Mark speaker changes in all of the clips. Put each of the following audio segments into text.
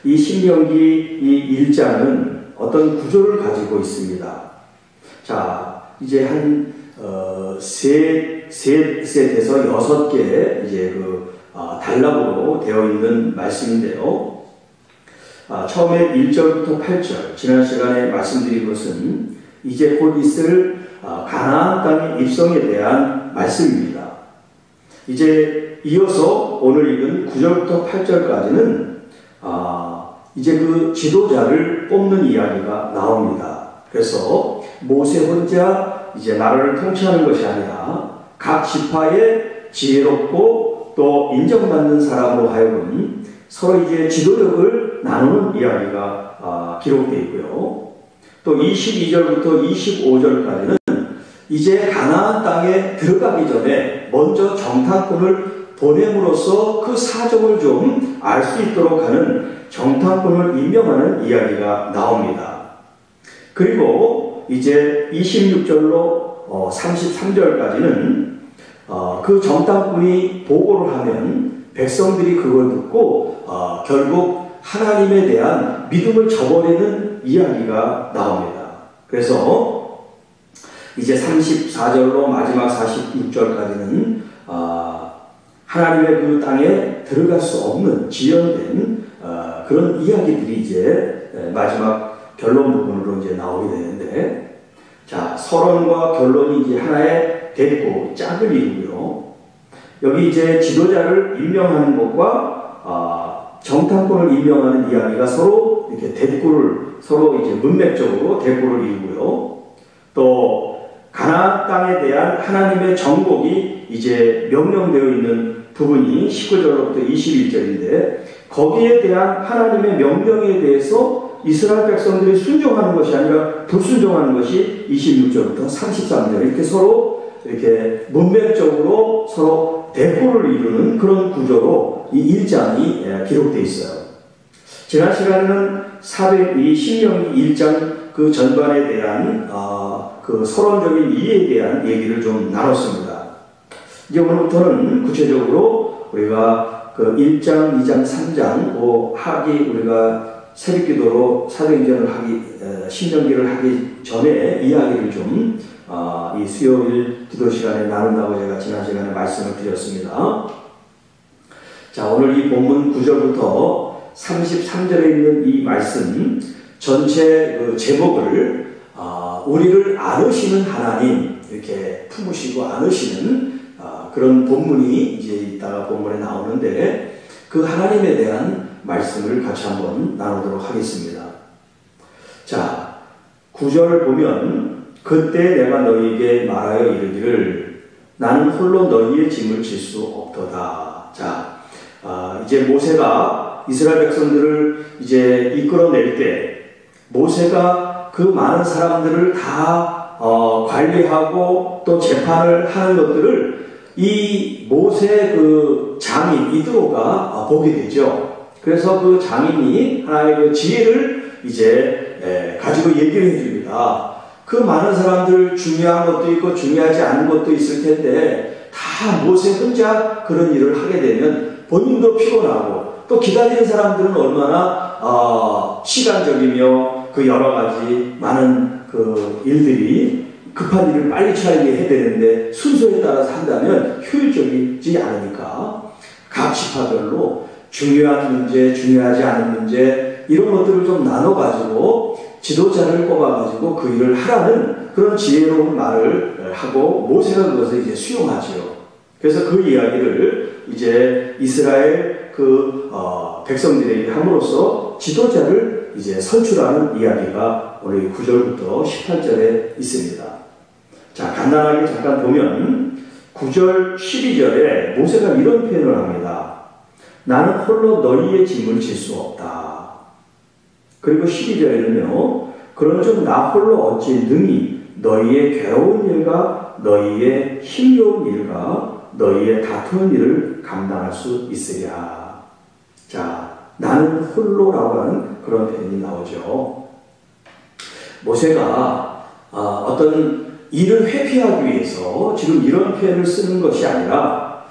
Speaker 1: 이 신명기 이 1장은 어떤 구조를 가지고 있습니다. 자, 이제 한 셋에서 6개 이제 단락으로 되어 있는 말씀인데요. 처음에 1절부터 8절, 지난 시간에 말씀드린 것은 이제 곧 있을 가나안 땅의 입성에 대한 말씀입니다. 이제 이어서 오늘 읽은 9절부터 8절까지는 이제 그 지도자를 뽑는 이야기가 나옵니다. 그래서 모세 혼자 이제 나라를 통치하는 것이 아니라 각 지파의 지혜롭고 또 인정받는 사람으로 하여금 서로 이제 지도력을 나누는 이야기가 기록되어 있고요. 또 22절부터 25절까지는 이제 가나안 땅에 들어가기 전에 먼저 정탐꾼을 보냄으로써 그 사정을 좀 알 수 있도록 하는 정탐꾼을 임명하는 이야기가 나옵니다. 그리고 이제 26절로 33절까지는 그 정탐꾼이 보고를 하면 백성들이 그걸 듣고 결국 하나님에 대한 믿음을 저버리는 이야기가 나옵니다. 그래서 이제 34절로 마지막 46절까지는 하나님의 그 땅에 들어갈 수 없는 지연된 그런 이야기들이 이제 마지막 결론 부분으로 이제 나오게 되는데, 자, 서론과 결론이 이제 하나의 대립고 짝을 이루고요. 여기 이제 지도자를 임명하는 것과 정탐꾼을 임명하는 이야기가 서로 이렇게 대립구를 서로 이제 문맥적으로 대립구를 이루고요. 또 가나안 땅에 대한 하나님의 정복이 이제 명령되어 있는 부분이 19절로부터 21절인데, 거기에 대한 하나님의 명령에 대해서 이스라엘 백성들이 순종하는 것이 아니라 불순종하는 것이 26절부터 33절, 이렇게 서로 이렇게 문맥적으로 서로 대포를 이루는 그런 구조로 이 1장이 기록되어 있어요. 지난 시간에는 이 신명기 1장 그 전반에 대한 그 서론적인 이해에 대한 얘기를 좀 나눴습니다. 이제 오늘부터는 구체적으로 우리가 그 1장, 2장, 3장 하기 우리가 새벽기도로 사도행전을 신명기를 하기 전에 이야기를 좀 이 수요일 기도 시간에 나눈다고 제가 지난 시간에 말씀을 드렸습니다. 자, 오늘 이 본문 9절부터 33절에 있는 이 말씀 전체 그 제목을 우리를 안으시는 하나님, 이렇게 품으시고 안으시는 그런 본문이 이제 이따가 본문에 나오는데, 그 하나님에 대한 말씀을 같이 한번 나누도록 하겠습니다. 자, 9절 보면 그때 내가 너희에게 말하여 이르기를 나는 홀로 너희의 짐을 질 수 없도다. 자, 이제 모세가 이스라엘 백성들을 이제 이끌어낼 때 모세가 그 많은 사람들을 다 관리하고 또 재판을 하는 것들을 이 모세 그 장인 이드로가 보게 되죠. 그래서 그 장인이 하나의 그 지혜를 이제 가지고 얘기를 해줍니다. 그 많은 사람들 중요한 것도 있고 중요하지 않은 것도 있을 텐데 다 모세 혼자 그런 일을 하게 되면 본인도 피곤하고 또 기다리는 사람들은 얼마나 시간적이며 그 여러 가지 많은 그 일들이 급한 일을 빨리 처리해야 되는데 순서에 따라서 한다면 효율적이지 않으니까 각 지파별로 중요한 문제, 중요하지 않은 문제 이런 것들을 좀 나눠가지고 지도자를 뽑아가지고 그 일을 하라는 그런 지혜로운 말을 하고 모세가 그것을 이제 수용하지요. 그래서 그 이야기를 이제 이스라엘 그 백성들에게 함으로써 지도자를 이제 선출하는 이야기가 오늘 9절부터 18절에 있습니다. 자, 간단하게 잠깐 보면 9절, 12절에 모세가 이런 표현을 합니다. 나는 홀로 너희의 짐을 질 수 없다. 그리고 12절에는요. 그런즉 나 홀로 어찌 능히 너희의 괴로운 일과 너희의 힘겨운 일과 너희의 다투는 일을 감당할 수 있으랴. 자, 나는 홀로라고 하는 그런 표현이 나오죠. 모세가 어떤 일을 회피하기 위해서 지금 이런 표현을 쓰는 것이 아니라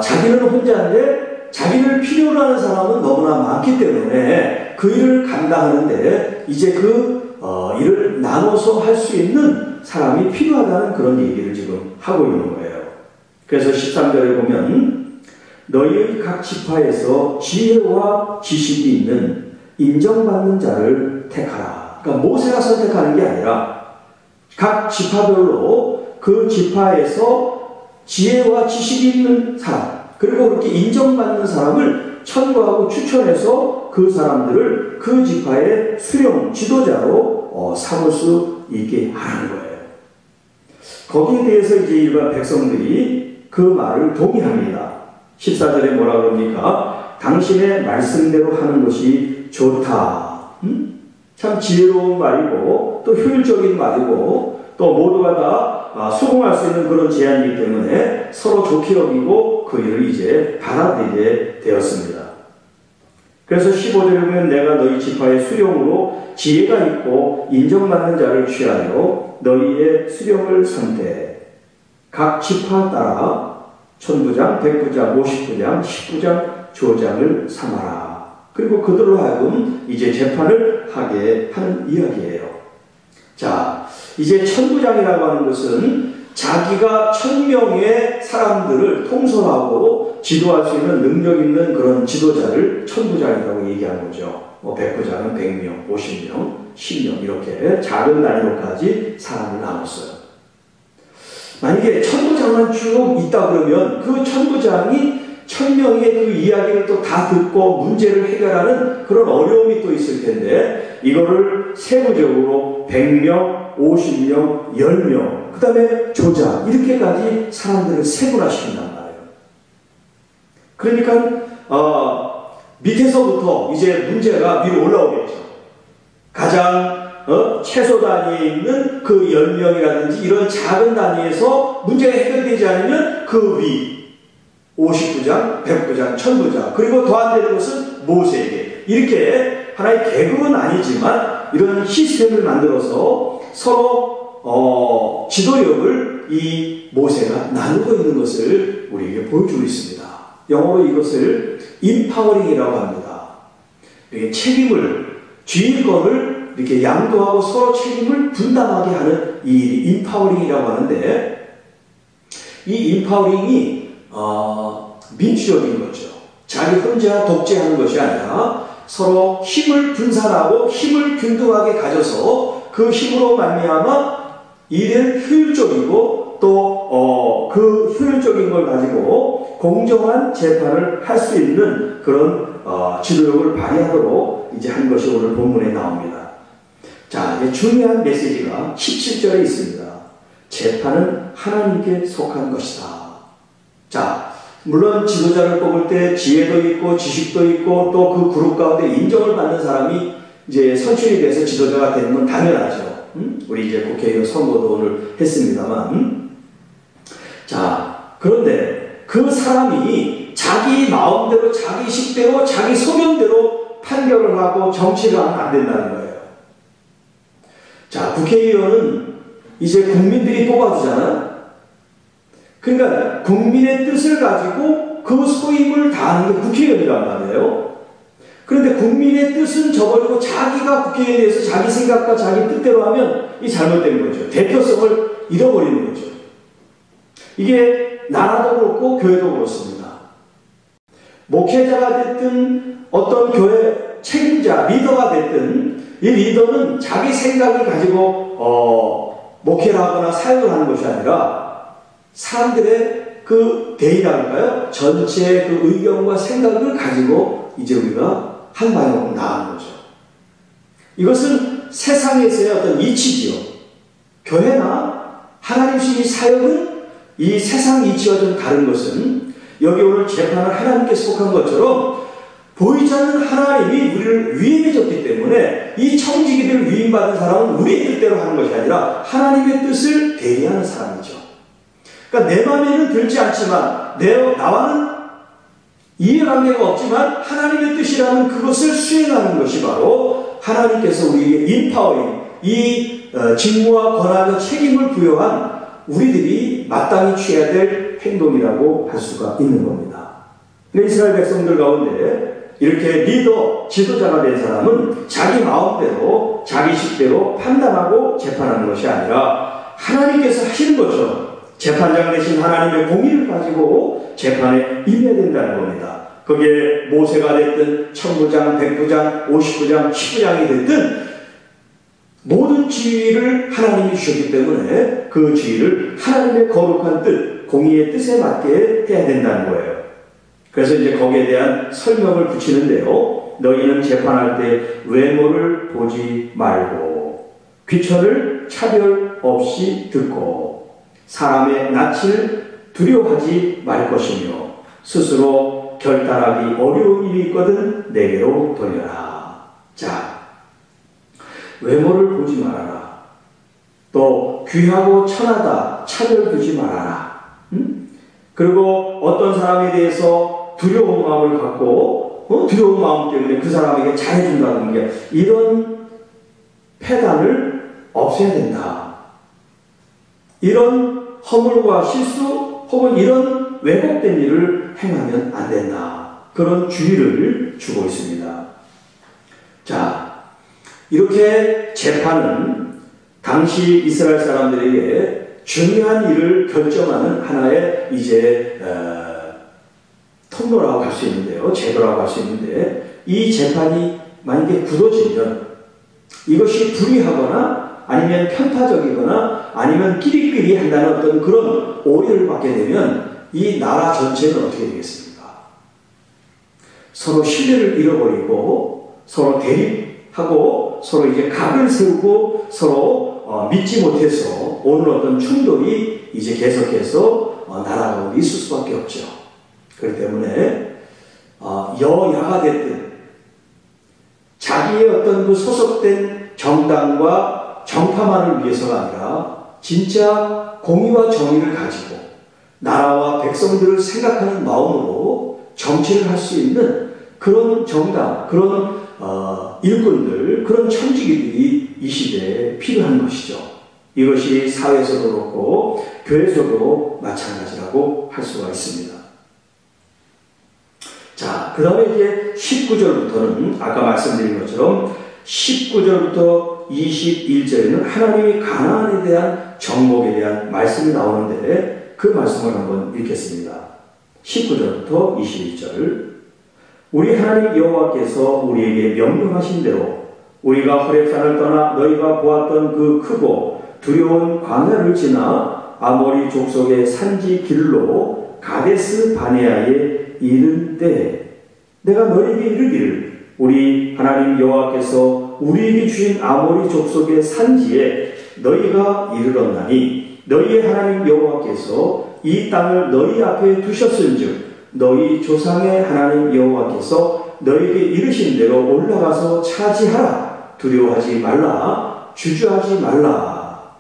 Speaker 1: 자기는 혼자인데 자기를 필요로 하는 사람은 너무나 많기 때문에 그 일을 감당하는데 이제 그 일을 나눠서 할 수 있는 사람이 필요하다는 그런 얘기를 지금 하고 있는 거예요. 그래서 13절에 보면 너희의 각 지파에서 지혜와 지식이 있는 인정받는 자를 택하라. 그러니까 모세가 선택하는 게 아니라 각 지파별로 그 지파에서 지혜와 지식이 있는 사람, 그리고 그렇게 인정받는 사람을 천거하고 추천해서 그 사람들을 그 지파의 수령 지도자로 삼을 수 있게 하는 거예요. 거기에 대해서 이제 일반 백성들이 그 말을 동의합니다. 14절에 뭐라 그럽니까? 당신의 말씀대로 하는 것이 좋다. 참 지혜로운 말이고 또 효율적인 말이고 또 모두가 다 수긍할 수 있는 그런 제안이기 때문에 서로 좋게 여기고 그 일을 이제 받아들이게 되었습니다. 그래서 15절에 보면 내가 너희 지파의 수령으로 지혜가 있고 인정받는 자를 취하여 너희의 수령을 선택. 각 지파 따라 천부장, 백부장, 50부장, 10부장, 조장을 삼아라. 그리고 그들로 하여금 이제 재판을 하게 하는 이야기예요. 자, 이제 천부장이라고 하는 것은 자기가 1000명의 사람들을 통솔하고 지도할 수 있는 능력 있는 그런 지도자를 천부장이라고 얘기하는 거죠. 백부장은 100명, 50명, 10명 이렇게 작은 단위로까지 사람을 나눴어요. 만약에 천부장만 쭉 있다 그러면 그 천부장이 1000명의 그 이야기를 또 다 듣고 문제를 해결하는 그런 어려움이 또 있을 텐데 이거를 세부적으로 100명, 50명, 10명, 그 다음에 조장 이렇게까지 사람들을 세분화시킨단 말이에요. 그러니까 밑에서부터 이제 문제가 위로 올라오겠죠. 가장 최소 단위에 있는 그 10명이라든지 이런 작은 단위에서 문제가 해결되지 않으면 그 위 50부장, 100부장, 1000부장 그리고 더 안 되는 것은 모세에게 이렇게 하나의 계급은 아니지만 이런 시스템을 만들어서 서로 지도력을 이 모세가 나누고 있는 것을 우리에게 보여주고 있습니다. 영어로 이것을 인파워링이라고 합니다. 책임을 쥐인권을 이렇게 양도하고 서로 책임을 분담하게 하는 이 일이 인파워링이라고 하는데 이 인파워링이 민주적인 거죠. 자기 혼자 독재하는 것이 아니라 서로 힘을 분산하고 힘을 균등하게 가져서 그 힘으로 말미암아 일을 효율적이고 또 그 효율적인 걸 가지고 공정한 재판을 할 수 있는 그런 지도력을 발휘하도록 이제 한 것이 오늘 본문에 나옵니다. 자, 이제 중요한 메시지가 17절에 있습니다. 재판은 하나님께 속한 것이다. 자, 물론 지도자를 뽑을 때 지혜도 있고 지식도 있고 또 그 그룹 가운데 인정을 받는 사람이 이제 선출이 돼서 지도자가 되는 건 당연하죠. 우리 이제 국회의원 선거도 오늘 했습니다만. 자, 그런데 그 사람이 자기 마음대로, 자기 식대로, 자기 소견대로 판결을 하고 정치를 하면 안 된다는 거예요. 자, 국회의원은 이제 국민들이 뽑아주잖아요. 그러니까 국민의 뜻을 가지고 그 소임을 다하는 게 국회의원이란 말이에요. 그런데 국민의 뜻은 저버리고 자기가 국회의원에 대해서 자기 생각과 자기 뜻대로 하면 이 잘못된 거죠. 대표성을 잃어버리는 거죠. 이게 나라도 그렇고 교회도 그렇습니다. 목회자가 됐든 어떤 교회 책임자, 리더가 됐든 이 리더는 자기 생각을 가지고 목회를 하거나 사역을 하는 것이 아니라 사람들의 그 대의랄까요? 전체의 그 의견과 생각을 가지고 이제 우리가 한 방향으로 나가는 거죠. 이것은 세상에서의 어떤 이치지요. 교회나 하나님 주신 사역은 이 세상 이치와 좀 다른 것은 여기 오늘 재판을 하나님께 속한 것처럼 보이지 않는 하나님이 우리를 위임해줬기 때문에 이 청지기들을 위임받은 사람은 우리의 뜻대로 하는 것이 아니라 하나님의 뜻을 대리하는 사람이죠. 그러니까 내 마음에는 들지 않지만 나와는 이해관계가 없지만 하나님의 뜻이라는 그것을 수행하는 것이 바로 하나님께서 우리에게 인파워링, 이 직무와 권한과 책임을 부여한 우리들이 마땅히 취해야 될 행동이라고 할 수가 있는 겁니다. 이스라엘 백성들 가운데 이렇게 리더, 지도자가 된 사람은 자기 마음대로, 자기 식대로 판단하고 재판하는 것이 아니라 하나님께서 하시는 것처럼 재판장 대신 하나님의 공의를 가지고 재판에 임해야 된다는 겁니다. 그게 모세가 됐든 1000부장, 100부장, 50부장, 10부장이 됐든 모든 지위를 하나님이 주셨기 때문에 그 지위를 하나님의 거룩한 뜻, 공의의 뜻에 맞게 해야 된다는 거예요. 그래서 이제 거기에 대한 설명을 붙이는데요. 너희는 재판할 때 외모를 보지 말고 귀천을 차별 없이 듣고 사람의 낯을 두려워하지 말 것이며 스스로 결단하기 어려운 일이 있거든 내게로 돌려라. 자, 외모를 보지 말아라. 또 귀하고 천하다 차별 두지 말아라. 그리고 어떤 사람에 대해서 두려운 마음을 갖고 두려운 마음 때문에 그 사람에게 잘해준다는 게 이런 패단을 없애야 된다. 이런 허물과 실수 혹은 이런 왜곡된 일을 행하면 안 된다. 그런 주의를 주고 있습니다. 자, 이렇게 재판은 당시 이스라엘 사람들에게 중요한 일을 결정하는 하나의 이제 통로라고 할 수 있는데요. 제도라고 할 수 있는데 이 재판이 만약에 굳어지면 이것이 불의하거나 아니면 편파적이거나 아니면 끼리끼리 한다는 어떤 그런 오해를 받게 되면 이 나라 전체는 어떻게 되겠습니까? 서로 신뢰를 잃어버리고 서로 대립하고 서로 이제 각을 세우고 서로 믿지 못해서 오는 어떤 충돌이 이제 계속해서 나라 가운데 있을 수밖에 없죠. 그렇기 때문에 여야가 됐든 자기의 어떤 그 소속된 정당과 정파만을 위해서가 아니라 진짜 공의와 정의를 가지고 나라와 백성들을 생각하는 마음으로 정치를 할 수 있는 그런 정당, 그런 일꾼들, 그런 천직이들이 이 시대에 필요한 것이죠. 이것이 사회에서도 그렇고 교회에서도 마찬가지라고 할 수가 있습니다. 자, 그 다음에 이제 19절부터는 아까 말씀드린 것처럼 19절부터 21절에는 하나님이 가나안에 대한 정복에 대한 말씀이 나오는데 그 말씀을 한번 읽겠습니다. 19절부터 21절. 우리 하나님 여호와께서 우리에게 명령하신 대로 우리가 호렙산을 떠나 너희가 보았던 그 크고 두려운 광야를 지나 아모리 족속의 산지 길로 가데스 바네아에 이른 때에 내가 너희에게 이르기를 우리 하나님 여호와께서 우리에게 주신 아모리 족속의 산지에 너희가 이르렀나니 너희의 하나님 여호와께서 이 땅을 너희 앞에 두셨은즉 너희 조상의 하나님 여호와께서 너희에게 이르신 대로 올라가서 차지하라. 두려워하지 말라. 주저하지 말라.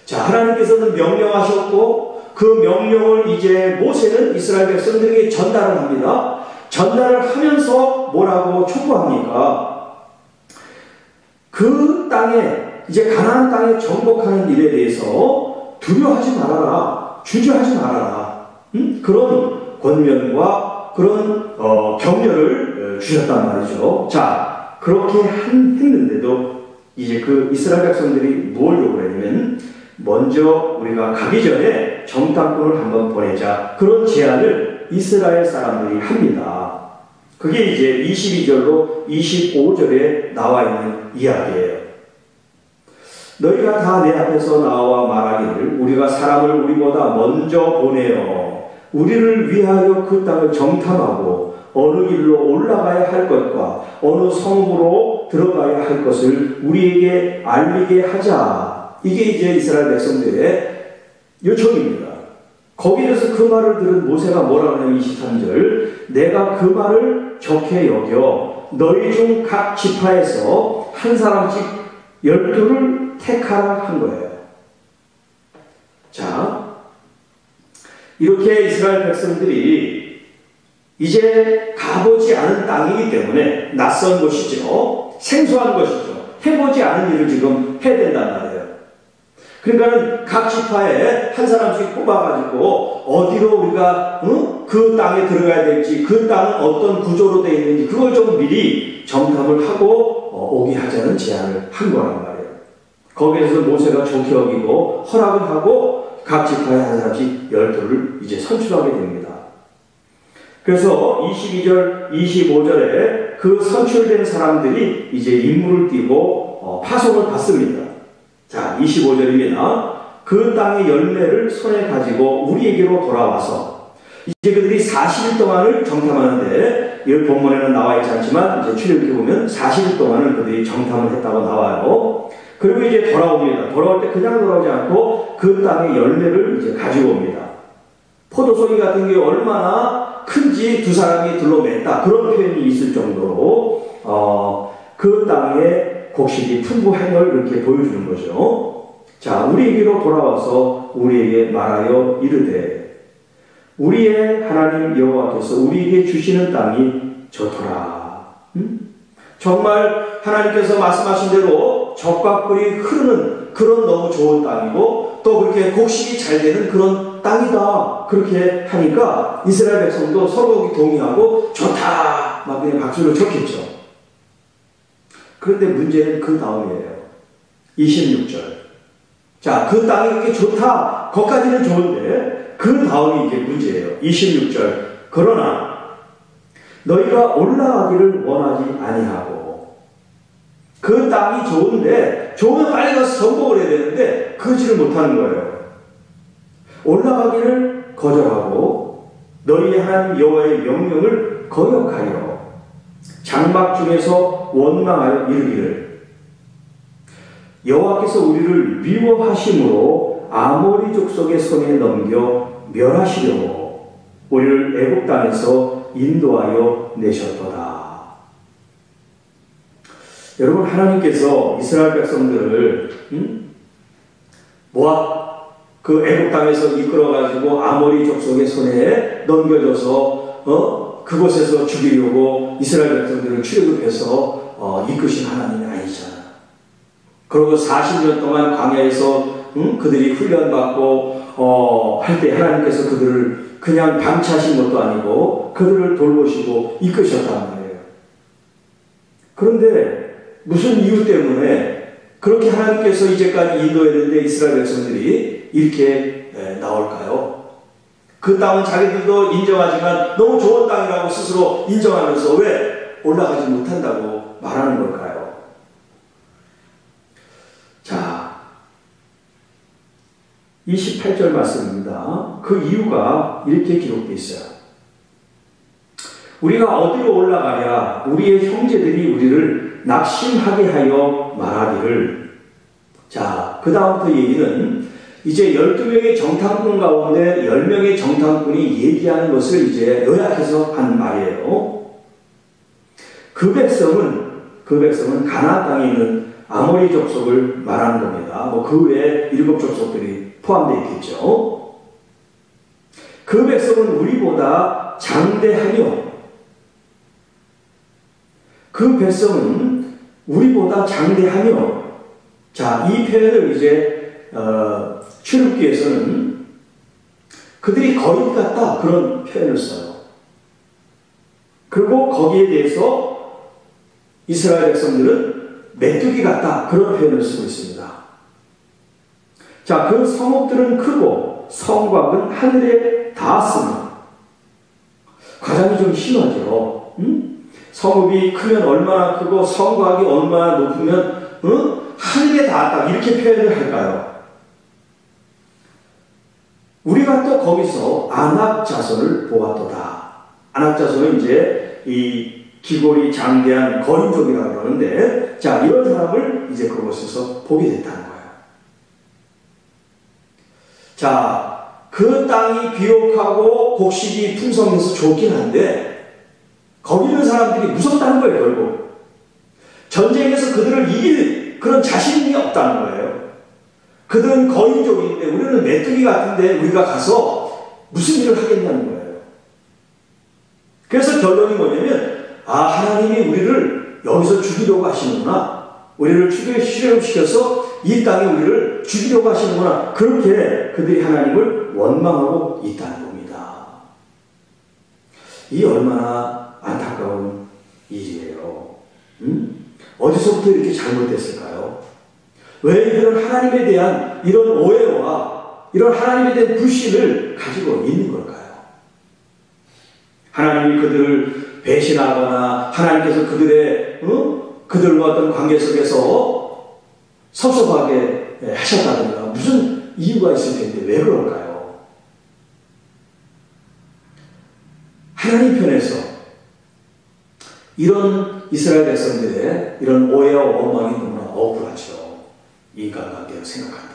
Speaker 1: 자, 하나님께서는 명령하셨고 그 명령을 이제 모세는 이스라엘 백성들에게 전달을 합니다. 전달을 하면서 뭐라고 촉구합니까? 그 땅에 이제 가나안 땅에 정복하는 일에 대해서 두려워하지 말아라. 주저하지 말아라. 그런 권면과 그런 격려를 주셨단 말이죠. 자, 그렇게 했는데도 이제 그 이스라엘 백성들이 뭘 요구했냐면 먼저 우리가 가기 전에 정탐꾼을 한번 보내자. 그런 제안을 이스라엘 사람들이 합니다. 그게 이제 22절로 25절에 나와 있는 이야기예요. 너희가 다 내 앞에서 나와 말하기를 우리가 사람을 우리보다 먼저 보내어 우리를 위하여 그 땅을 정탐하고 어느 길로 올라가야 할 것과 어느 성으로 들어가야 할 것을 우리에게 알리게 하자. 이게 이제 이스라엘 백성들의 요청입니다. 거기에서 그 말을 들은 모세가 뭐라고 하냐면 23절 내가 그 말을 좋게 여겨 너희 중 각 지파에서 한 사람씩 12를 택하라 한 거예요. 자, 이렇게 이스라엘 백성들이 이제 가보지 않은 땅이기 때문에 낯선 곳이죠. 생소한 것이죠. 해보지 않은 일을 지금 해야 된단 말이에요. 그러니까 각 지파에 한 사람씩 뽑아가지고 어디로 우리가 그 땅에 들어가야 될지, 그 땅은 어떤 구조로 되어 있는지 그걸 좀 미리 점검을 하고 오게 하자는 제안을 한 거란 말이에요. 거기에서 모세가 좋게 여기고 허락을 하고 각 지파에 한 사람씩 12를 이제 선출하게 됩니다. 그래서 22절, 25절에 그 선출된 사람들이 이제 임무를 띠고 파송을 받습니다. 자, 25절입니다. 그 땅의 열매를 손에 가지고 우리에게로 돌아와서 이제 그들이 40일 동안을 정탐하는데, 이 본문에는 나와 있지 않지만 이제 출애굽기에 보면 40일 동안을 그들이 정탐을 했다고 나와요. 그리고 이제 돌아옵니다. 돌아올 때 그냥 돌아오지 않고 그 땅의 열매를 이제 가지고 옵니다. 포도송이 같은 게 얼마나 큰지 두 사람이 둘러맸다, 그런 표현이 있을 정도로 그 땅의 곡식이 풍부한 걸 이렇게 보여주는 거죠. 자, 우리에게로 돌아와서 우리에게 말하여 이르되 우리의 하나님 여호와께서 우리에게 주시는 땅이 좋더라. 정말 하나님께서 말씀하신 대로 적과 꿀이 흐르는 그런 너무 좋은 땅이고 또 그렇게 곡식이 잘 되는 그런 땅이다. 그렇게 하니까 이스라엘 백성도 서로 동의하고 좋다 막 그냥 박수를 쳤겠죠. 그런데 문제는 그 다음이에요. 26절. 자, 그 땅이 그렇게 좋다, 거기까지는 좋은데 그 다음이 이게 문제예요. 26절. 그러나 너희가 올라가기를 원하지 아니하고, 그 땅이 좋은데 좋으면 빨리 가서 정복을 해야 되는데 그러지를 못하는 거예요. 올라가기를 거절하고 너희의 하나님 여호와의 명령을 거역하여 장막 중에서 원망하여 이르기를 여호와께서 우리를 미워하심으로 아모리 족속의 손에 넘겨 멸하시려고 우리를 애굽 땅에서 인도하여 내셨도다. 여러분, 하나님께서 이스라엘 백성들을 그 애굽 땅에서 이끌어가지고 아모리 족속의 손에 넘겨줘서 그곳에서 죽이려고 이스라엘 백성들을 출애굽해서 이끄신 하나님이 아니잖아. 그리고 40년 동안 광야에서 그들이 훈련받고 할 때 하나님께서 그들을 그냥 방치하신 것도 아니고 그들을 돌보시고 이끄셨단 말이에요. 그런데 무슨 이유 때문에 그렇게 하나님께서 이제까지 인도했는데 이스라엘 백성들이 이렇게 나올까요? 그 땅은 자기들도 인정하지만 너무 좋은 땅이라고 스스로 인정하면서 왜 올라가지 못한다고 말하는 걸까요? 자, 28절 말씀입니다. 그 이유가 이렇게 기록되어 있어요. 우리가 어디로 올라가랴 우리의 형제들이 우리를 낙심하게 하여 말하기를. 자, 그 다음부터 얘기는 이제 12명의 정탐꾼 가운데 10명의 정탐꾼이 얘기하는 것을 이제 요약해서 한 말이에요. 그 백성은 가나안 땅에 있는 아모리 족속을 말하는 겁니다. 그 외에 7 족속들이 포함되어 있겠죠. 그 백성은 우리보다 장대하며, 그 백성은 우리보다 장대하며. 자, 이 표현을 이제 출애굽기에서는 그들이 거인 같다, 그런 표현을 써요. 그리고 거기에 대해서 이스라엘 백성들은 메뚜기 같다, 그런 표현을 쓰고 있습니다. 자, 그 성읍들은 크고 성곽은 하늘에 닿았으며. 과장이 좀 심하죠. 성읍이 크면 얼마나 크고 성곽이 얼마나 높으면 하늘에 닿았다, 이렇게 표현을 할까요? 우리가 또 거기서 아낙 자손을 보았도다. 아낙 자손은 이제 이 기골이 장대한 거인족이라고 그러는데, 자, 이런 사람을 이제 그곳에서 보게 됐다는 거예요. 자, 그 땅이 비옥하고 곡식이 풍성해서 좋긴 한데 거기 있는 사람들이 무섭다는 거예요. 결국 전쟁에서 그들을 이길 그런 자신이 없다는 거예요. 그들은 거인족인데 우리는 메뚜기 같은데 우리가 가서 무슨 일을 하겠냐는 거예요. 그래서 결론이 뭐냐면, 하나님이 우리를 여기서 죽이려고 하시는구나. 우리를 출애굽시켜서 이 땅에 우리를 죽이려고 하시는구나. 그렇게 그들이 하나님을 원망하고 있다는 겁니다. 이 얼마나 안타까운 일이에요. 어디서부터 이렇게 잘못됐을까요? 왜 이들은 하나님에 대한 이런 오해와 이런 하나님에 대한 불신을 가지고 있는 걸까요? 하나님이 그들을 배신하거나 하나님께서 그들과 어떤 관계 속에서 섭섭하게 하셨다든가 무슨 이유가 있을 텐데 왜 그럴까요? 하나님 편에서 이런 이스라엘 백성들의 이런 오해와 원망이 너무나 억울하죠. 인간관계를 생각한다.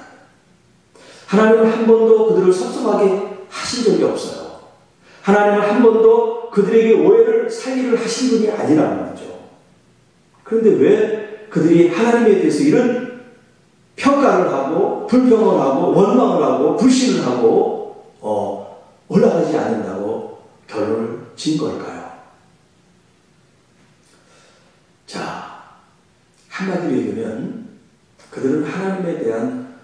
Speaker 1: 하나님은 한 번도 그들을 섭섭하게 하신 적이 없어요. 하나님은 한 번도 그들에게 오해를 살리를 하신 분이 아니라는 말이죠. 그런데 왜 그들이 하나님에 대해서 이런 평가를 하고 불평을 하고 원망을 하고 불신을 하고 올라가지 않는다고 결론을 진 걸까요? 자, 한마디로 얘기하면 그들은 하나님에 대한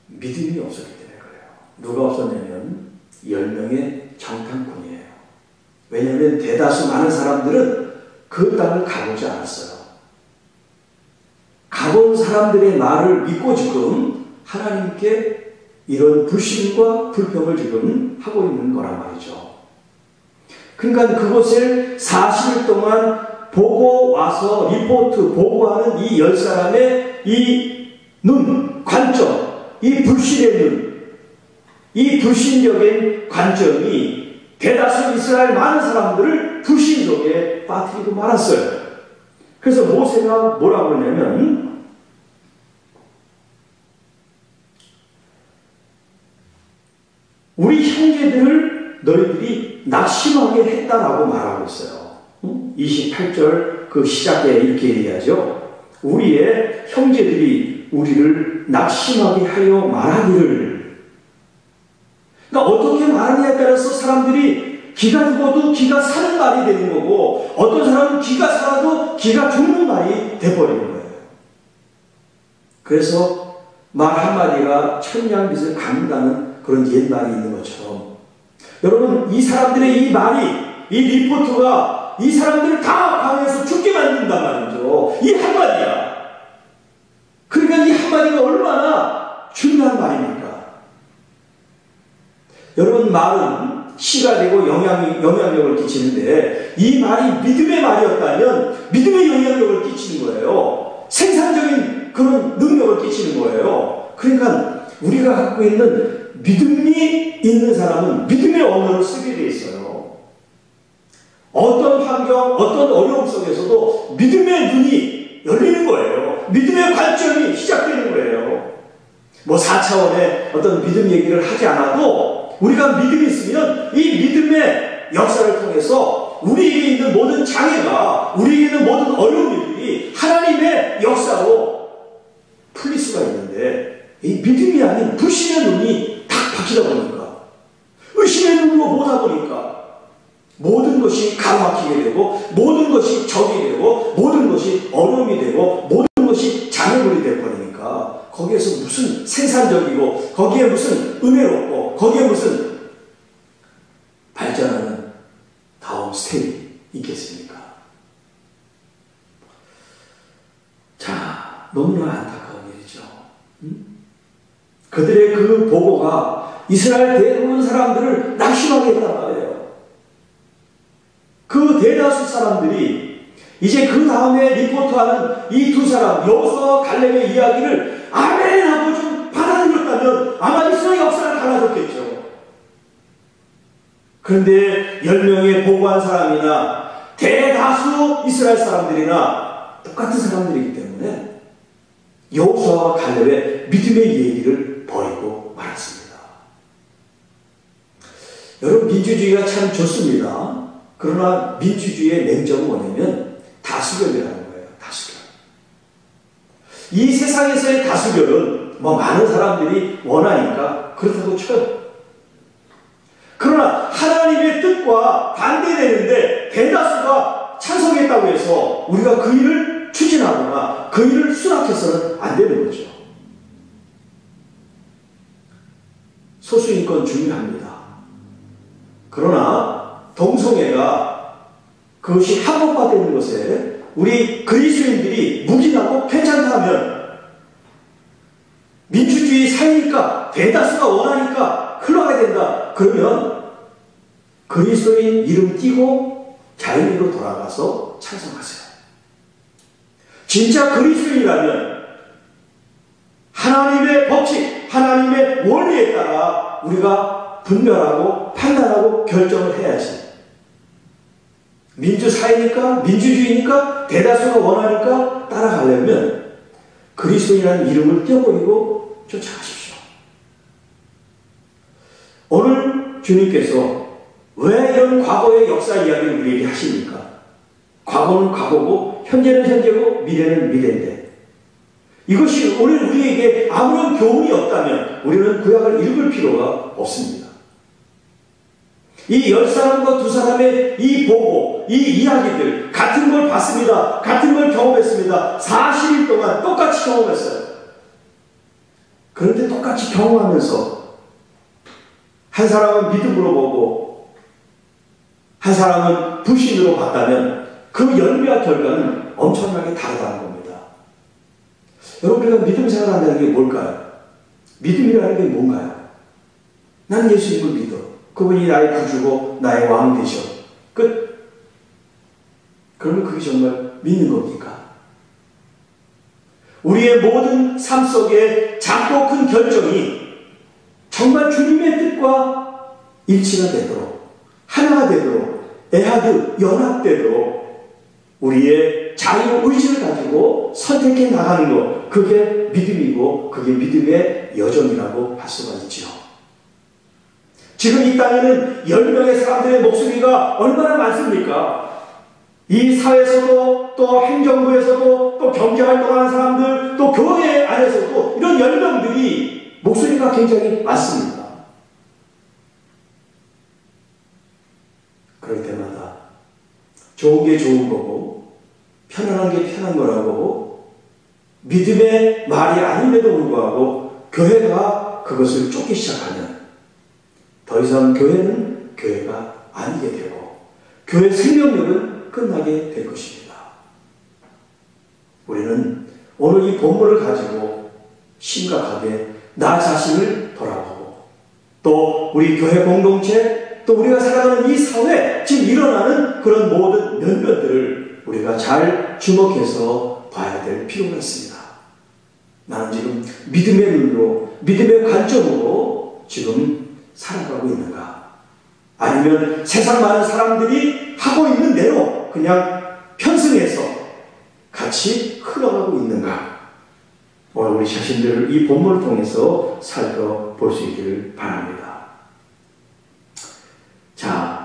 Speaker 1: 믿음이 없었기 때문에 그래요. 누가 없었냐면 10명의 정탐꾼이에요. 왜냐하면 대다수 많은 사람들은 그 땅을 가보지 않았어요. 가본 사람들의 말을 믿고 지금 하나님께 이런 불신과 불평을 지금 하고 있는 거란 말이죠. 그러니까 그곳을 40일 동안 보고 와서 리포트, 보고하는 이 10사람의 이 눈, 관점, 이 불신의 눈, 이 불신적인 관점이 대다수 이스라엘 많은 사람들을 불신 속에 빠뜨리고 말았어요. 그래서 모세가 뭐라고 하냐면 우리 형제들을 너희들이 낙심하게 했다라고 말하고 있어요. 28절 그 시작에 이렇게 얘기하죠. 우리의 형제들이 우리를 낙심하게 하여 말하기를. 그러니까 어떻게 말하느냐에 따라서 사람들이 기가 죽어도 기가 사는 말이 되는 거고 어떤 사람은 기가 살아도 기가 죽는 말이 돼버리는 거예요. 그래서 말 한마디가 천냥빚을 갚는다는 그런 옛말이 있는 것처럼 여러분 이 사람들의 이 말이 이 리포트가 이 사람들을 다 방해해서 죽게 만든단 말이죠. 이 한마디야. 그러니까 이 한마디가 얼마나 중요한 말입니까? 여러분 말은 시가 되고 영향력을 끼치는데 이 말이 믿음의 말이었다면 믿음의 영향력을 끼치는 거예요. 생산적인 그런 능력을 끼치는 거예요. 그러니까 우리가 갖고 있는 믿음이 있는 사람은 믿음의 언어를 쓰게 돼 있어요. 어떤 환경, 어떤 어려움 속에서도 믿음의 눈이 열리는 거예요. 믿음의 관점이 시작되는 거예요. 뭐 4차원의 어떤 믿음 얘기를 하지 않아도 우리가 믿음이 있으면 이 믿음의 역사를 통해서 우리에게 있는 모든 장애가, 우리에게 있는 모든 어려움들이 하나님의 역사로 풀릴 수가 있는데 이 믿음이 아닌 불신의 눈이 딱 박히다 보니까 의심의 눈으로 보다 보니까 모든 것이 가로막히게 되고 모든 것이 적이 되고 모든 것이 어려움이 되고 모든 것이 장애물이 되어버리니까 거기에서 무슨 생산적이고 거기에 무슨 은혜롭고 거기에 무슨 발전하는 다음 스텝이 있겠습니까? 자, 너무나 안타까운 일이죠. 그들의 그 보고가 이스라엘 대부분 사람들을 낙심하게 했단 말이에요. 그 대다수 사람들이 이제 그 다음에 리포트하는 이 두 사람 여호수아와 갈렙의 이야기를 아멘 하고 좀 받아들였다면 아마 이스라엘 역사를 달라졌겠죠. 그런데 10명의 보고한 사람이나 대다수 이스라엘 사람들이나 똑같은 사람들이기 때문에 여호수아와 갈렙의 믿음의 얘기를 버리고 말았습니다. 여러분 민주주의가 참 좋습니다. 그러나 민주주의의 맹점은 뭐냐면 다수결이라는 거예요. 다수결. 이 세상에서의 다수결은 뭐 많은 사람들이 원하니까 그렇다고 쳐요. 그러나 하나님의 뜻과 반대되는데 대다수가 찬성했다고 해서 우리가 그 일을 추진하거나 그 일을 수락해서는 안 되는 거죠. 소수인권 중요합니다. 그러나 동성애가 그것이 합법화되는 것에 우리 그리스도인들이 묵인하고 괜찮다 하면 민주주의 사회니까 대다수가 원하니까 흘러가야 된다. 그러면 그리스도인 이름 띄고 자연으로 돌아가서 찬송하세요. 진짜 그리스도인이라면 하나님의 법칙, 하나님의 원리에 따라 우리가 분별하고 판단하고 결정을 해야지. 민주사회니까, 민주주의니까, 대다수가 원하니까 따라가려면 그리스도인이라는 이름을 떼어버리고 쫓아가십시오. 오늘 주님께서 왜 이런 과거의 역사 이야기를 우리에게 하십니까? 과거는 과거고, 현재는 현재고, 미래는 미래인데, 이것이 오늘 우리에게 아무런 교훈이 없다면 우리는 구약을 읽을 필요가 없습니다. 이 10사람과 2사람의 이 보고, 이 이야기들, 같은 걸 봤습니다. 같은 걸 경험했습니다. 40일 동안 똑같이 경험했어요. 그런데 똑같이 경험하면서 한 사람은 믿음으로 보고 한 사람은 불신으로 봤다면 그 열매와 결과는 엄청나게 다르다는 겁니다. 여러분, 우리가 믿음 생활한다는 게 뭘까요? 믿음이라는 게 뭔가요? 난 예수님을 믿어. 그분이 나의 구주고 나의 왕이 되셔. 끝. 그러면 그게 정말 믿는 겁니까? 우리의 모든 삶 속에 작고 큰 결정이 정말 주님의 뜻과 일치가 되도록, 하나가 되도록, 애하드 연합되도록 우리의 자유의지를 가지고 선택해 나가는 것, 그게 믿음이고 그게 믿음의 여정이라고 할 수가 있죠. 지금 이 땅에는 10명의 사람들의 목소리가 얼마나 많습니까? 이 사회에서도, 또 행정부에서도, 또 경제활동하는 사람들, 또 교회 안에서도 이런 10명들이 목소리가 굉장히 많습니다. 그럴 때마다 좋은 게 좋은 거고 편안한 게 편한 거라고 믿음의 말이 아님에도 불구하고 교회가 그것을 쫓기 시작하면 더 이상 교회는 교회가 아니게 되고 교회 생명력은 끝나게 될 것입니다. 우리는 오늘 이 본문을 가지고 심각하게 나 자신을 돌아보고 또 우리 교회 공동체 또 우리가 살아가는 이 사회 지금 일어나는 그런 모든 면면들을 우리가 잘 주목해서 봐야 될 필요가 있습니다. 나는 지금 믿음의 눈으로 믿음의 관점으로 지금 살아가고 있는가? 아니면 세상 많은 사람들이 하고 있는 대로 그냥 편승해서 같이 흘러가고 있는가? 오늘 우리 자신들을 이 본문을 통해서 살펴볼 수 있기를 바랍니다. 자,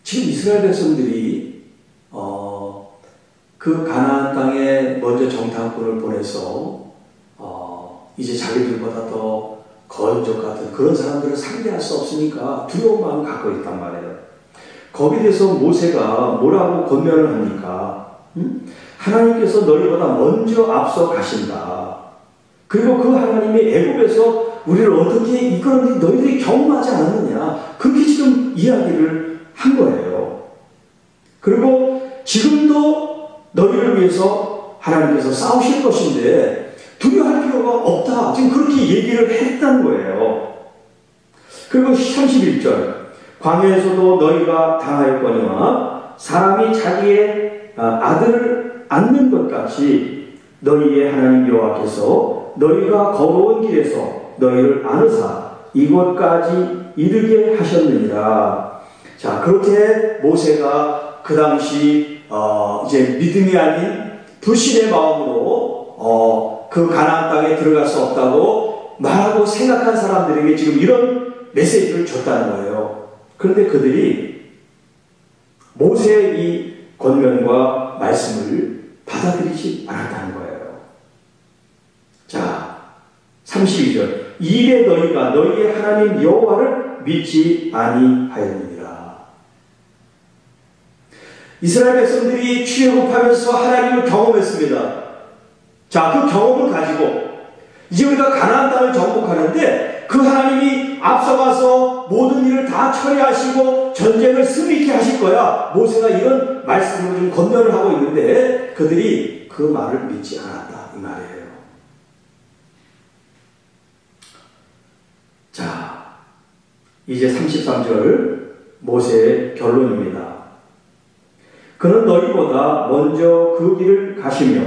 Speaker 1: 지금 이스라엘 백성들이 그 가나안 땅에 먼저 정탐꾼을 보내서 이제 자기들보다 더 거인족 같은 그런 사람들을 상대할 수 없으니까 두려운 마음을 갖고 있단 말이에요. 거기에 대해서 모세가 뭐라고 권면을 합니까? 하나님께서 너희보다 먼저 앞서 가신다. 그리고 그 하나님이 애굽에서 우리를 어떻게 이끌었는지 너희들이 경험하지 않았느냐. 그렇게 지금 이야기를 한 거예요. 그리고 지금도 너희를 위해서 하나님께서 싸우실 것인데 두려워할 필요가 없다. 지금 그렇게 얘기를 했다는 거예요. 그리고 31절 광야에서도 너희가 당하였거니와 사람이 자기의 아들을 안는 것 같이 너희의 하나님 여호와께서 너희가 걸어온 길에서 너희를 안으사 이곳까지 이르게 하셨느니라. 자, 그렇게 모세가 그 당시 이제 믿음이 아닌 불신의 마음으로 그 가나안 땅에 들어갈 수 없다고 말하고 생각한 사람들에게 지금 이런 메시지를 줬다는 거예요. 그런데 그들이 모세의 이 권면과 말씀을 받아들이지 않았다는 거예요. 자, 32절 이에 너희가 너희의 하나님 여호와를 믿지 아니하였느니라. 이스라엘 백성들이 출애굽하면서 하나님을 경험했습니다. 자, 그 경험을 가지고 이제 우리가 가나안 땅을 정복하는데 그 하나님이 앞서가서 모든 일을 다 처리하시고 전쟁을 승리케 하실 거야. 모세가 이런 말씀을 좀 권면을 하고 있는데 그들이 그 말을 믿지 않았다 이 말이에요. 자, 이제 33절 모세의 결론입니다. 그는 너희보다 먼저 그 길을 가시며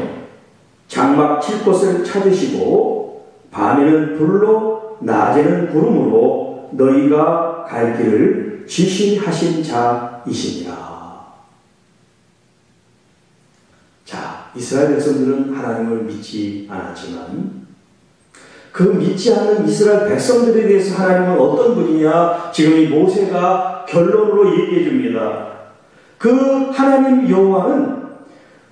Speaker 1: 장막 칠 곳을 찾으시고 밤에는 불로 낮에는 구름으로 너희가 갈 길을 지시하신 자이시니라. 자, 이스라엘 백성들은 하나님을 믿지 않았지만 그 믿지 않는 이스라엘 백성들에 대해서 하나님은 어떤 분이냐? 지금 이 모세가 결론으로 얘기해 줍니다. 그 하나님 여호와는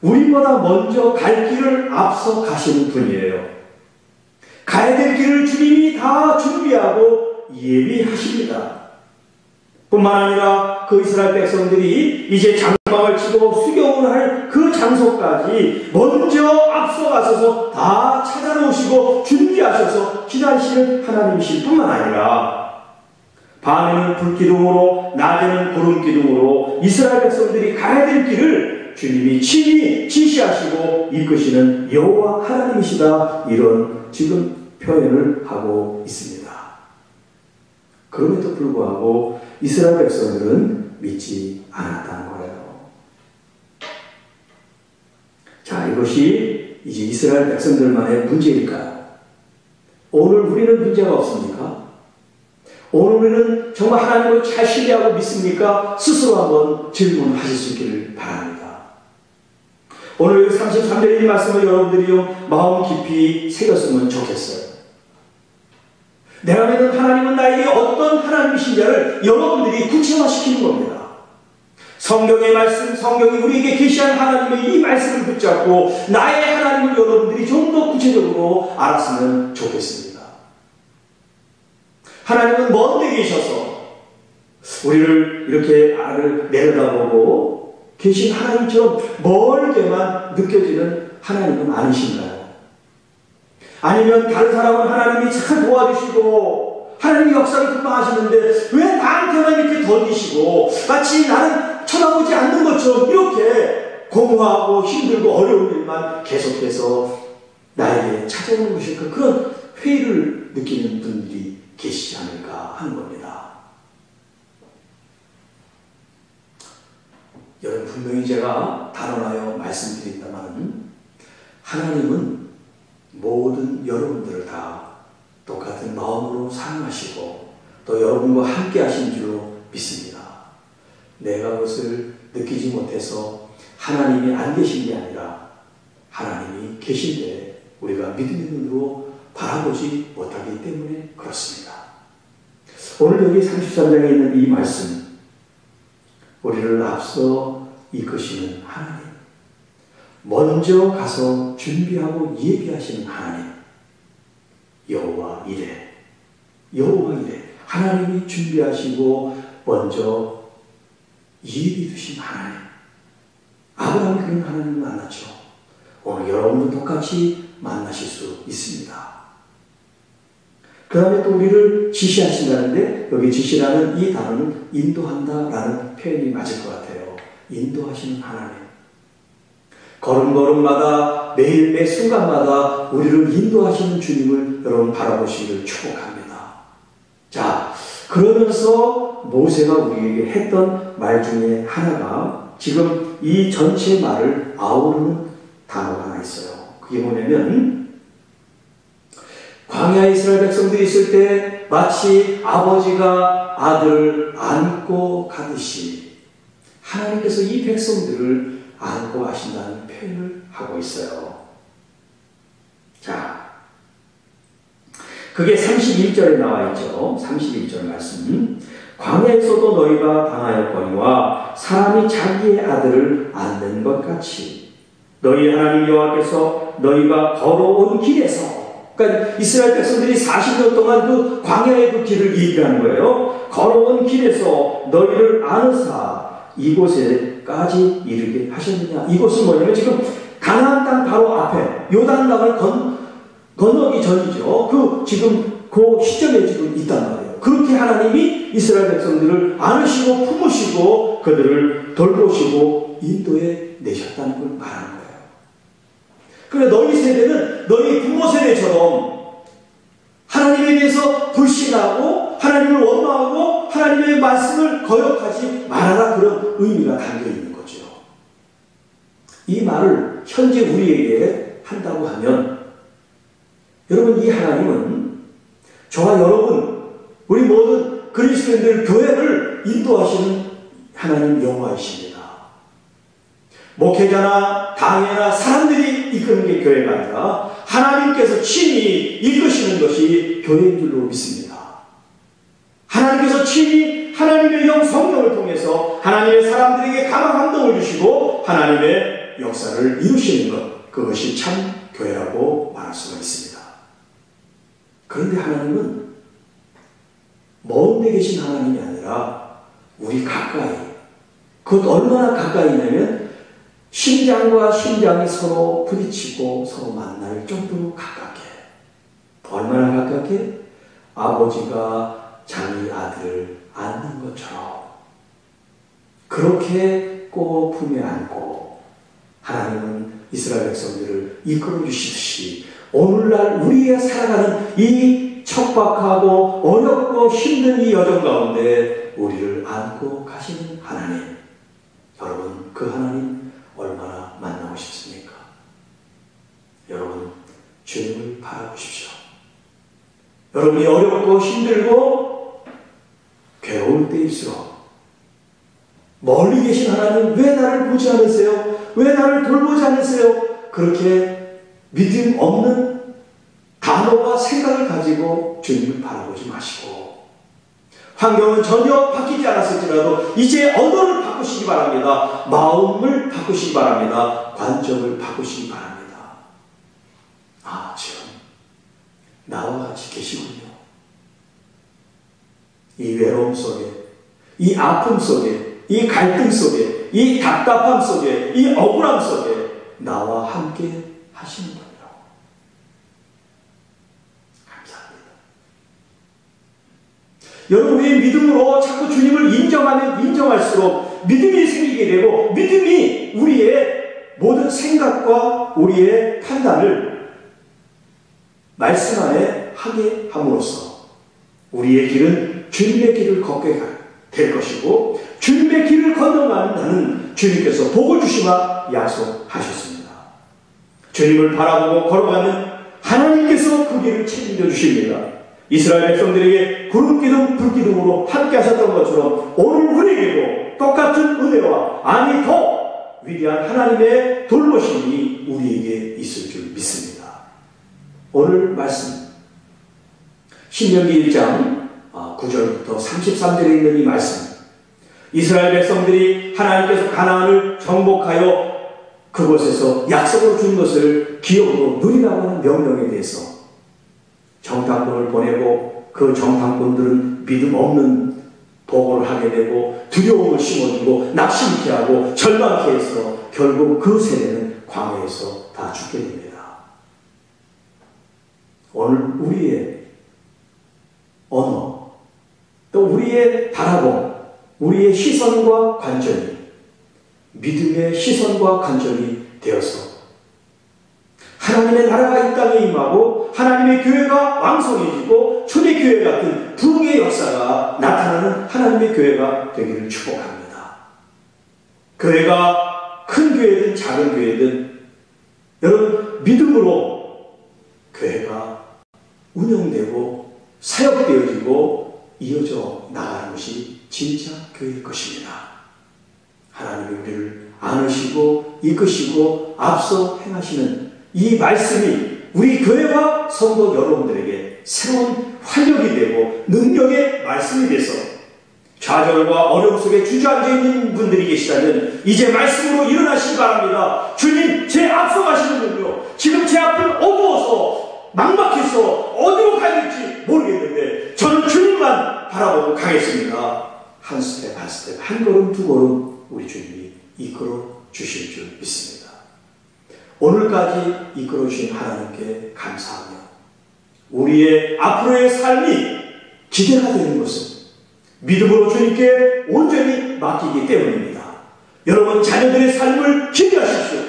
Speaker 1: 우리보다 먼저 갈 길을 앞서 가시는 분이에요. 가야 될 길을 주님이 다 준비하고 예비하십니다. 뿐만 아니라 그 이스라엘 백성들이 이제 장막을 치고 수경을 할 그 장소까지 먼저 앞서가셔서 다 찾아놓으시고 준비하셔서 기다리시는 하나님이실 뿐만 아니라 밤에는 불기둥으로 낮에는 구름기둥으로 이스라엘 백성들이 가야 될 길을 주님이 친히 지시하시고 이끄시는 여호와 하나님이시다. 이런 지금 표현을 하고 있습니다. 그럼에도 불구하고 이스라엘 백성들은 믿지 않았다는 거예요. 자, 이것이 이제 이스라엘 백성들만의 문제일까요? 오늘 우리는 문제가 없습니까? 오늘 우리는 정말 하나님을 잘 신뢰하고 믿습니까? 스스로 한번 질문하실 수 있기를 바랍니다. 오늘 33절의 이 말씀을 여러분들이 마음 깊이 새겼으면 좋겠어요. 내가 믿는 하나님은 나에게 어떤 하나님이신지를 여러분들이 구체화시키는 겁니다. 성경의 말씀, 성경이 우리에게 계시한 하나님의 이 말씀을 붙잡고 나의 하나님을 여러분들이 좀 더 구체적으로 알았으면 좋겠습니다. 하나님은 먼 데 계셔서 우리를 이렇게 내려다보고 계신 하나님처럼 멀게만 느껴지는 하나님은 아니신가요? 아니면 다른 사람은 하나님이 잘 도와주시고 하나님이 역사를 금방하시는데 왜 나한테만 이렇게 던지시고 마치 나는 쳐다보지 않는 것처럼 이렇게 공허하고 힘들고 어려운 일만 계속해서 나에게 찾아오는 것일까? 그런 회의를 느끼는 분들이 계시지 않을까 하는 겁니다. 여러분, 분명히 제가 단언하여 말씀드린다만 하나님은 모든 여러분들을 다 똑같은 마음으로 사랑하시고 또 여러분과 함께 하신 줄로 믿습니다. 내가 그것을 느끼지 못해서 하나님이 안 계신 게 아니라 하나님이 계신데 우리가 믿음의 눈으로 바라보지 못하기 때문에 그렇습니다. 오늘 여기 33장에 있는 이 말씀, 우리를 앞서 이끄시는 하나님, 먼저 가서 준비하고 예비하시는 하나님, 여호와 이레, 하나님이 준비하시고 먼저 예비 두신 하나님. 아브라함이 그런 하나님을 만났죠. 오늘 여러분도 똑같이 만나실 수 있습니다. 그 다음에 또 우리를 지시하신다는데, 여기 지시라는 이 단어는 인도한다라는 표현이 맞을 것 같아요. 인도하시는 하나님. 걸음걸음마다, 매일 매 순간마다 우리를 인도하시는 주님을 여러분 바라보시기를 축복합니다. 자, 그러면서 모세가 우리에게 했던 말 중에 하나가 지금 이 전체 말을 아우르는 단어가 하나 있어요. 그게 뭐냐면, 광야에 이스라엘 백성들이 있을 때 마치 아버지가 아들을 안고 가듯이 하나님께서 이 백성들을 안고 가신다는 표현을 하고 있어요. 자, 그게 31절에 나와 있죠. 31절 말씀. 광야에서도 너희가 당하였거니와 사람이 자기의 아들을 안는 것 같이 너희 하나님 여호와께서 너희가 걸어온 길에서, 그러니까 이스라엘 백성들이 40년 동안 그 광야의 그 길을 얘기하는 거예요. 걸어온 길에서 너희를 안으사 이곳에까지 이르게 하셨느냐. 이곳은 뭐냐면 지금 가나안 땅 바로 앞에 요단강을 건너기 전이죠. 지금 그 시점에 지금 있단 말이에요. 그렇게 하나님이 이스라엘 백성들을 안으시고 품으시고 그들을 돌보시고 인도에 내셨다는 걸 말하는 거예요. 그래, 너희 세대는 너희 부모 세대처럼 하나님에 대해서 불신하고 하나님을 원망하고 하나님의 말씀을 거역하지 말아라, 그런 의미가 담겨 있는 거죠. 이 말을 현재 우리에게 한다고 하면, 여러분, 이 하나님은 저와 여러분, 우리 모든 그리스도인들 교회를 인도하시는 하나님 여호와이십니다. 목회자나 당회나 사람들이 이끄는 게 교회가 아니라 하나님께서 친히 이끄시는 것이 교회인 줄로 믿습니다. 하나님께서 친히 하나님의 영 성령을 통해서 하나님의 사람들에게 강한 감동을 주시고 하나님의 역사를 이루시는 것, 그것이 참 교회라고 말할 수가 있습니다. 그런데 하나님은 먼 데 계신 하나님이 아니라 우리 가까이, 그것 얼마나 가까이냐면 심장과 심장이 서로 부딪히고 서로 만날 정도로 가깝게. 얼마나 가깝게? 아버지가 자기 아들을 안는 것처럼 그렇게 꼭 품에 안고 하나님은 이스라엘 백성들을 이끌어 주시듯이 오늘날 우리가 살아가는 이 척박하고 어렵고 힘든 이 여정 가운데 우리를 안고 가시는 하나님, 여러분, 그 하나님 얼마나 만나고 싶습니까? 여러분, 주님을 바라보십시오. 여러분이 어렵고 힘들고 괴로울 때일수록 멀리 계신 하나님, 왜 나를 보지 않으세요? 왜 나를 돌보지 않으세요? 그렇게 믿음 없는 단어와 생각을 가지고 주님을 바라보지 마시고, 환경은 전혀 바뀌지 않았을지라도 이제 언어를 바꾸시기 바랍니다. 마음을 바꾸시기 바랍니다. 관점을 바꾸시기 바랍니다. 아, 지금 나와 같이 계시군요. 이 외로움 속에, 이 아픔 속에, 이 갈등 속에, 이 답답함 속에, 이 억울함 속에 나와 함께 하시는군요. 감사합니다. 여러분이 믿음으로 자꾸 주님을 인정하면 인정할수록 믿음이 생기게 되고, 믿음이 우리의 모든 생각과 우리의 판단을 말씀 안에 하게 함으로써 우리의 길은 주님의 길을 걷게 될 것이고, 주님의 길을 건너가는 나는 주님께서 복을 주시마 약속하셨습니다. 주님을 바라보고 걸어가는 하나님께서 그 길을 책임져 주십니다. 이스라엘 백성들에게 구름기둥 불기둥으로 함께 하셨던 것처럼 오늘 우리에게도 똑같은 은혜와 아니 더 위대한 하나님의 돌보심이 우리에게 있을 줄 믿습니다. 오늘 말씀 신명기 1장 9절부터 33절에 있는 이 말씀, 이스라엘 백성들이 하나님께서 가나안을 정복하여 그곳에서 약속으로 준 것을 기업으로 누리라고 하는 명령에 대해서 정탐꾼을 보내고 그 정탐꾼들은 믿음 없는 보고를 하게 되고 두려움을 심어주고 낙심케 하고 절망케 해서 결국 그 세대는 광야에서 다 죽게 됩니다. 오늘 우리의 언어, 또 우리의 바라봄, 우리의 시선과 관점이 믿음의 시선과 관점이 되어서 하나님의 나라가 이 땅에 임하고 하나님의 교회가 왕성해지고 초대교회 같은 부흥의 역사가 나타나는 하나님의 교회가 되기를 축복합니다. 교회가 큰 교회든 작은 교회든 여러분 믿음으로 교회가 운영되고 사역되어지고 이어져 나가는 것이 진짜 교회일 것입니다. 하나님이 우리를 안으시고 이끄시고 앞서 행하시는 이 말씀이 우리 교회와 성도 여러분들에게 새로운 활력이 되고 능력의 말씀이 돼서 좌절과 어려움 속에 주저앉아 있는 분들이 계시다면 이제 말씀으로 일어나시기 바랍니다. 주님, 제 앞서 가시는군요. 지금 제 앞은 어두워서 막막해서 어디로 가야 될지 모르겠는데 저는 주님만 바라보고 가겠습니다. 한 스텝 한 스텝, 한 걸음 두 걸음 우리 주님이 이끌어 주실 줄 믿습니다. 오늘까지 이끌어 주신 하나님께 감사하며 우리의 앞으로의 삶이 기대가 되는 것은 믿음으로 주님께 온전히 맡기기 때문입니다. 여러분 자녀들의 삶을 기대하십시오.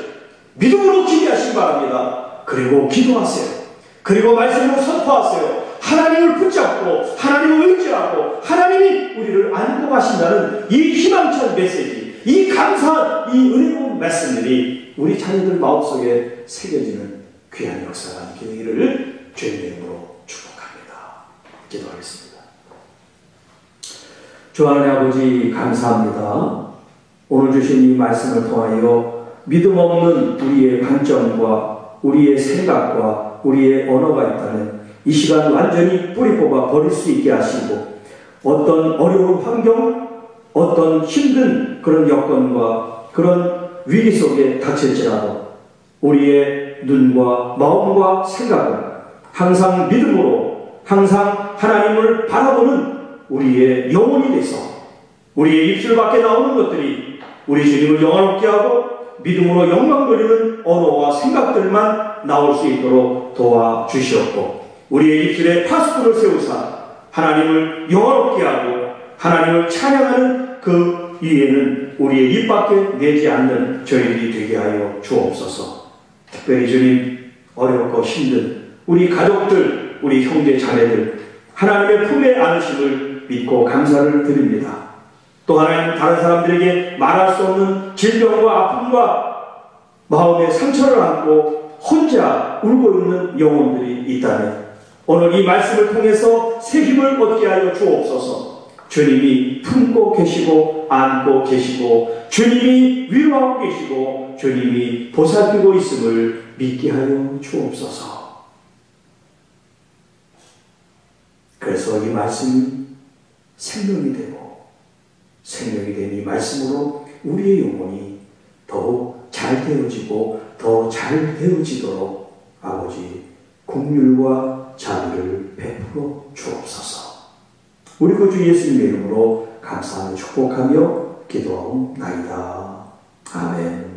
Speaker 1: 믿음으로 기대하시기 바랍니다. 그리고 기도하세요. 그리고 말씀으로 선포하세요. 하나님을 붙잡고 하나님을 의지하고 하나님이 우리를 안고 가신다는 이 희망찬 메시지, 이 감사한 이 은혜로운 말씀들이 우리 자녀들 마음속에 새겨지는 귀한 역사가 있게 되기를 주님의 이름으로 축복합니다. 기도하겠습니다. 주 하나님 아버지 감사합니다. 오늘 주신 이 말씀을 통하여 믿음 없는 우리의 관점과 우리의 생각과 우리의 언어가 있다면 이 시간 완전히 뿌리 뽑아 버릴 수 있게 하시고 어떤 어려운 환경, 어떤 힘든 그런 여건과 그런 위기 속에 닥칠지라도 우리의 눈과 마음과 생각은 항상 믿음으로 항상 하나님을 바라보는 우리의 영혼이 돼서 우리의 입술 밖에 나오는 것들이 우리 주님을 영화롭게 하고 믿음으로 영광 돌리는 언어와 생각들만 나올 수 있도록 도와주시옵고 우리의 입술에 파수꾼을 세우사 하나님을 영화롭게 하고 하나님을 찬양하는 그 이해는 우리의 입 밖에 내지 않는 저희들이 되게 하여 주옵소서. 특별히 주님 어렵고 힘든 우리 가족들, 우리 형제 자매들 하나님의 품에 안으심을 믿고 감사를 드립니다. 또 하나님 다른 사람들에게 말할 수 없는 질병과 아픔과 마음의 상처를 안고 혼자 울고 있는 영혼들이 있다면 오늘 이 말씀을 통해서 새 힘을 얻게 하여 주옵소서. 주님이 품고 계시고 안고 계시고 주님이 위로하고 계시고 주님이 보살피고 있음을 믿게 하여 주옵소서. 그래서 이 말씀이 생명이 되고 생명이 된 이 말씀으로 우리의 영혼이 더욱 잘 되어지고 더 잘 되어지도록 아버지 긍휼과 자비를 베풀어 주옵소서. 우리 구주 예수님의 이름으로 감사하며 축복하며 기도하옵나이다. 아멘.